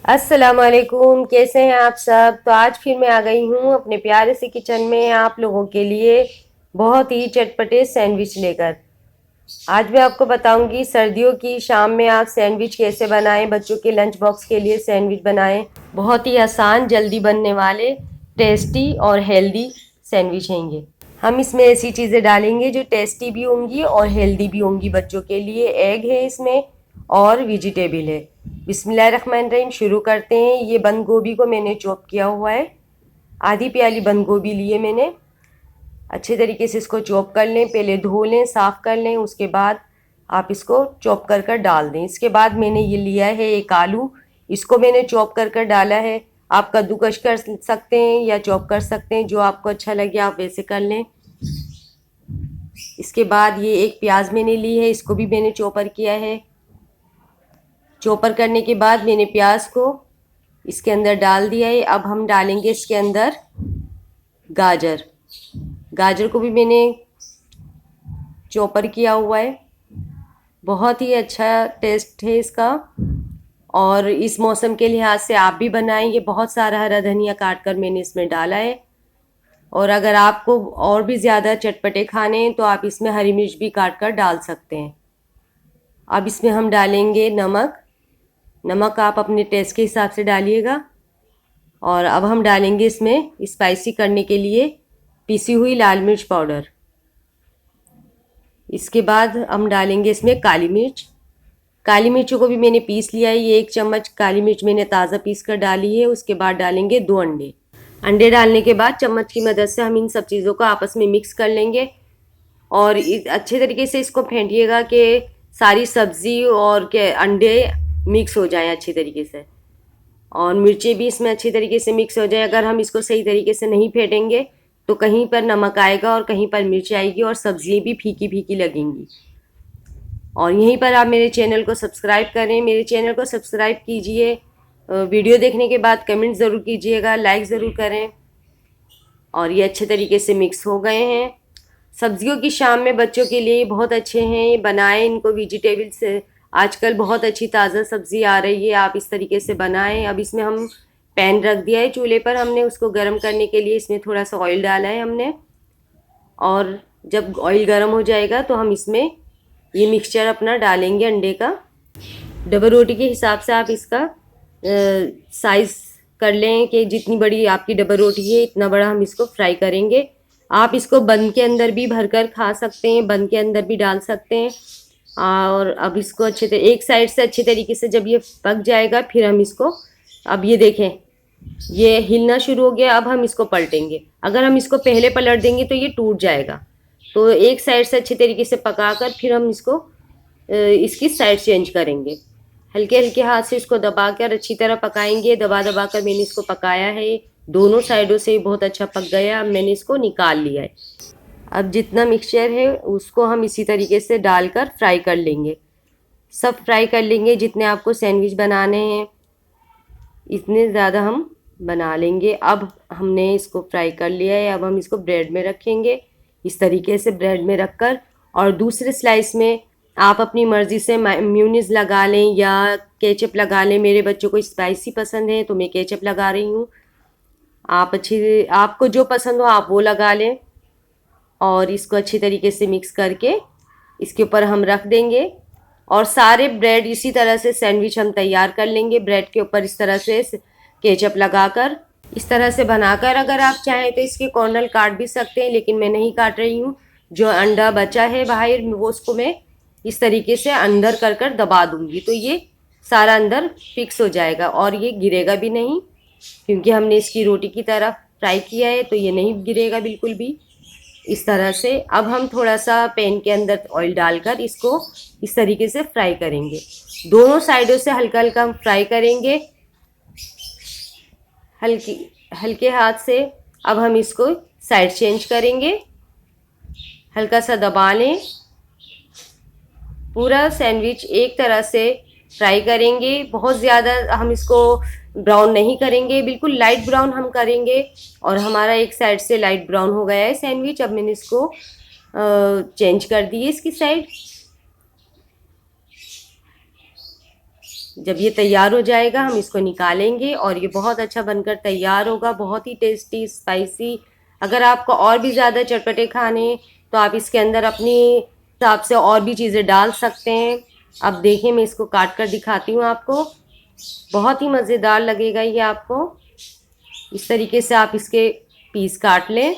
अस्सलाम वालेकुम, कैसे हैं आप सब। तो आज फिर मैं आ गई हूँ अपने प्यारे से किचन में आप लोगों के लिए बहुत ही चटपटे सैंडविच लेकर। आज मैं आपको बताऊंगी सर्दियों की शाम में आप सैंडविच कैसे बनाएं, बच्चों के लंच बॉक्स के लिए सैंडविच बनाएं। बहुत ही आसान, जल्दी बनने वाले, टेस्टी और हेल्दी सैंडविच हैं ये। हम इसमें ऐसी चीज़ें डालेंगे जो टेस्टी भी होंगी और हेल्दी भी होंगी बच्चों के लिए। एग है इसमें और वेजिटेबल है। बिस्मिल्लाहिर्रहमानिर्रहीम, शुरू करते हैं। ये बंद गोभी को मैंने चॉप किया हुआ है। आधी प्याली बंद गोभी लिए मैंने। अच्छे तरीके से इसको चॉप कर लें, पहले धो लें, साफ़ कर लें, उसके बाद आप इसको चॉप कर कर डाल दें। इसके बाद मैंने ये लिया है एक आलू, इसको मैंने चॉप कर कर डाला है। आप कद्दूकश कर सकते हैं या चॉप कर सकते हैं, जो आपको अच्छा लगे आप वैसे कर लें। इसके बाद ये एक प्याज मैंने ली है, इसको भी मैंने चॉपर किया है। चॉपर करने के बाद मैंने प्याज को इसके अंदर डाल दिया है। अब हम डालेंगे इसके अंदर गाजर। गाजर को भी मैंने चॉपर किया हुआ है। बहुत ही अच्छा टेस्ट है इसका और इस मौसम के लिहाज से आप भी बनाएं। ये बहुत सारा हरा धनिया काट कर मैंने इसमें डाला है। और अगर आपको और भी ज़्यादा चटपटे खाने हैं तो आप इसमें हरी मिर्च भी काट कर डाल सकते हैं। अब इसमें हम डालेंगे नमक। नमक आप अपने टेस्ट के हिसाब से डालिएगा। और अब हम डालेंगे इसमें स्पाइसी करने के लिए पिसी हुई लाल मिर्च पाउडर। इसके बाद हम डालेंगे इसमें काली मिर्च। काली मिर्चों को भी मैंने पीस लिया है। ये 1 चम्मच काली मिर्च मैंने ताज़ा पीस कर डाली है। उसके बाद डालेंगे 2 अंडे। अंडे डालने के बाद चम्मच की मदद से हम इन सब चीज़ों को आपस में मिक्स कर लेंगे और अच्छे तरीके से इसको फेंटिएगा कि सारी सब्ज़ी और के अंडे मिक्स हो जाएं अच्छी तरीके से और मिर्चें भी इसमें अच्छी तरीके से मिक्स हो जाए। अगर हम इसको सही तरीके से नहीं फेंटेंगे तो कहीं पर नमक आएगा और कहीं पर मिर्च आएगी और सब्ज़ियाँ भी फीकी फीकी लगेंगी। और यहीं पर आप मेरे चैनल को सब्सक्राइब करें, मेरे चैनल को सब्सक्राइब कीजिए। वीडियो देखने के बाद कमेंट ज़रूर कीजिएगा, लाइक ज़रूर करें। और ये अच्छे तरीके से मिक्स हो गए हैं। सब्जियों की शाम में बच्चों के लिए बहुत अच्छे हैं, ये बनाएं इनको। वेजिटेबल्स आजकल बहुत अच्छी ताज़ा सब्ज़ी आ रही है, आप इस तरीके से बनाएं। अब इसमें हम पैन रख दिया है चूल्हे पर, हमने उसको गर्म करने के लिए इसमें थोड़ा सा ऑयल डाला है हमने। और जब ऑयल गर्म हो जाएगा तो हम इसमें ये मिक्सचर अपना डालेंगे अंडे का। डबल रोटी के हिसाब से आप इसका साइज़ कर लें कि जितनी बड़ी आपकी डबल रोटी है इतना बड़ा हम इसको फ्राई करेंगे। आप इसको बन के अंदर भी भरकर खा सकते हैं, बन के अंदर भी डाल सकते हैं। और अब इसको अच्छे से एक साइड से अच्छे तरीके से जब ये पक जाएगा फिर हम इसको, अब ये देखें ये हिलना शुरू हो गया। अब हम इसको पलटेंगे। अगर हम इसको पहले पलट देंगे तो ये टूट जाएगा। तो एक साइड से अच्छे तरीके से पकाकर फिर हम इसको इसकी साइड चेंज करेंगे। हल्के हल्के हाथ से इसको दबा कर अच्छी तरह पकाएंगे। दबा दबा कर मैंने इसको पकाया है, दोनों साइडों से बहुत अच्छा पक गया। अब मैंने इसको निकाल लिया है। अब जितना मिक्सचर है उसको हम इसी तरीके से डालकर फ्राई कर लेंगे। सब फ्राई कर लेंगे, जितने आपको सैंडविच बनाने हैं इतने ज़्यादा हम बना लेंगे। अब हमने इसको फ्राई कर लिया है। अब हम इसको ब्रेड में रखेंगे, इस तरीके से ब्रेड में रखकर। और दूसरे स्लाइस में आप अपनी मर्ज़ी से म्यूनीस लगा लें या केचप लगा लें। मेरे बच्चों को स्पाइसी पसंद है तो मैं केचप लगा रही हूँ। आपको जो पसंद हो आप वो लगा लें। और इसको अच्छी तरीके से मिक्स करके इसके ऊपर हम रख देंगे। और सारे ब्रेड इसी तरह से सैंडविच हम तैयार कर लेंगे। ब्रेड के ऊपर इस तरह से केचप लगाकर, इस तरह से बनाकर। अगर आप चाहें तो इसके कॉर्नर काट भी सकते हैं, लेकिन मैं नहीं काट रही हूँ। जो अंडा बचा है बाहर वो उसको मैं इस तरीके से अंदर कर कर दबा दूंगी तो ये सारा अंदर फिक्स हो जाएगा और ये गिरेगा भी नहीं, क्योंकि हमने इसकी रोटी की तरह फ्राई किया है तो ये नहीं गिरेगा बिल्कुल भी। इस तरह से अब हम थोड़ा सा पैन के अंदर ऑयल डालकर इसको इस तरीके से फ्राई करेंगे। दोनों साइडों से हल्का हल्का हम फ्राई करेंगे, हल्के हाथ से। अब हम इसको साइड चेंज करेंगे, हल्का सा दबा लें। पूरा सैंडविच एक तरह से फ्राई करेंगे, बहुत ज़्यादा हम इसको ब्राउन नहीं करेंगे, बिल्कुल लाइट ब्राउन हम करेंगे। और हमारा एक साइड से लाइट ब्राउन हो गया है सैंडविच। अब मैंने इसको चेंज कर दी है इसकी साइड। जब ये तैयार हो जाएगा हम इसको निकालेंगे और ये बहुत अच्छा बनकर तैयार होगा, बहुत ही टेस्टी स्पाइसी। अगर आपको और भी ज़्यादा चटपटे खाने तो आप इसके अंदर अपनी हिसाब से और भी चीज़ें डाल सकते हैं। अब देखिए मैं इसको काट कर दिखाती हूँ आपको, बहुत ही मज़ेदार लगेगा ये आपको। इस तरीके से आप इसके पीस काट लें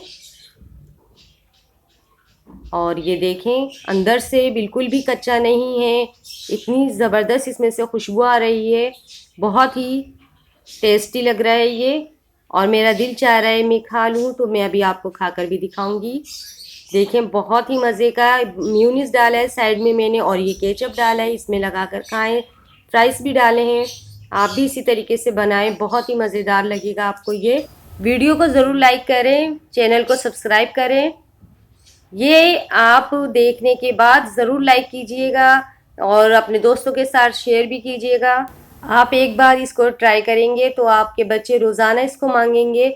और ये देखें अंदर से बिल्कुल भी कच्चा नहीं है, इतनी ज़बरदस्त इसमें से खुशबू आ रही है, बहुत ही टेस्टी लग रहा है ये। और मेरा दिल चाह रहा है मैं खा लूँ, तो मैं अभी आपको खाकर भी दिखाऊंगी। देखें बहुत ही मज़े का मेयोनीज डाला है साइड में मैंने और ये केचप डाला है, इसमें लगाकर खाएं। फ्राइज़ भी डाले हैं, आप भी इसी तरीके से बनाएं, बहुत ही मज़ेदार लगेगा आपको ये। वीडियो को ज़रूर लाइक करें, चैनल को सब्सक्राइब करें। ये आप देखने के बाद ज़रूर लाइक कीजिएगा और अपने दोस्तों के साथ शेयर भी कीजिएगा। आप एक बार इसको ट्राई करेंगे तो आपके बच्चे रोज़ाना इसको मांगेंगे।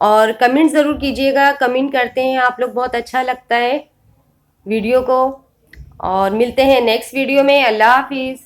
और कमेंट ज़रूर कीजिएगा, कमेंट करते हैं आप लोग, बहुत अच्छा लगता है वीडियो को। और मिलते हैं नेक्स्ट वीडियो में। अल्लाह हाफिज़।